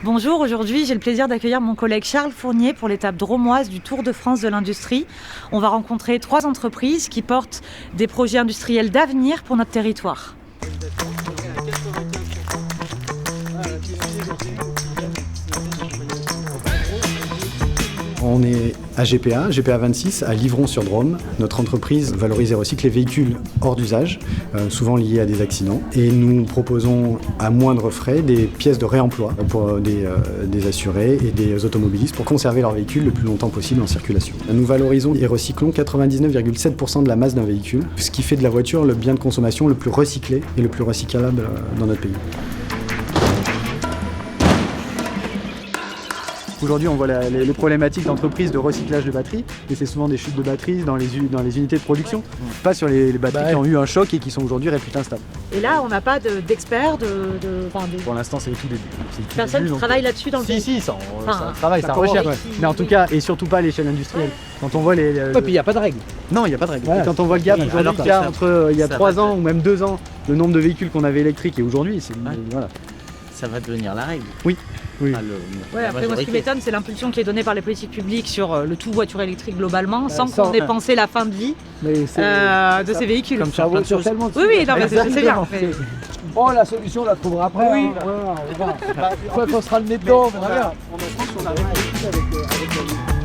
Bonjour, aujourd'hui j'ai le plaisir d'accueillir mon collègue Charles Fournier pour l'étape drômoise du Tour de France de l'industrie. On va rencontrer 3 entreprises qui portent des projets industriels d'avenir pour notre territoire. On est à GPA 26, à Livron-sur-Drôme. Notre entreprise valorise et recycle les véhicules hors d'usage, souvent liés à des accidents. Et nous proposons à moindre frais des pièces de réemploi pour des assurés et des automobilistes pour conserver leur véhicule le plus longtemps possible en circulation. Nous valorisons et recyclons 99,7% de la masse d'un véhicule, ce qui fait de la voiture le bien de consommation le plus recyclé et le plus recyclable dans notre pays. Aujourd'hui, on voit les problématiques d'entreprises de recyclage de batteries, et c'est souvent des chutes de batteries dans les unités de production, pas sur les batteries qui ont eu un choc et qui sont aujourd'hui réputés instables. Et là, on n'a pas d'experts, Pour l'instant, c'est le tout début. Personne qui travaille là-dessus dans le pays. Si, ça travaille, ça recherche. recherche. Mais en tout cas, et surtout pas à l'échelle industrielle. Quand on voit Et puis il n'y a pas de règle. Non, il n'y a pas de règle. Voilà. Et quand on voit le gap Alors qu'il y a entre il y a 3 ans ou même 2 ans, le nombre de véhicules qu'on avait électriques et aujourd'hui, c'est voilà. Ça va devenir la règle. Oui. Après, moi, ce qui m'étonne, c'est l'impulsion qui est donnée par les politiques publiques sur le tout voiture électrique globalement, sans qu'on ait pensé la fin de vie de ces véhicules. Comme ça vaut sur tellement de Oui, non, mais c'est bien. Oh, la solution, on la trouvera après. Oui. Une fois qu'on sera le nez dedans, on verra bien. En France, on arrive avec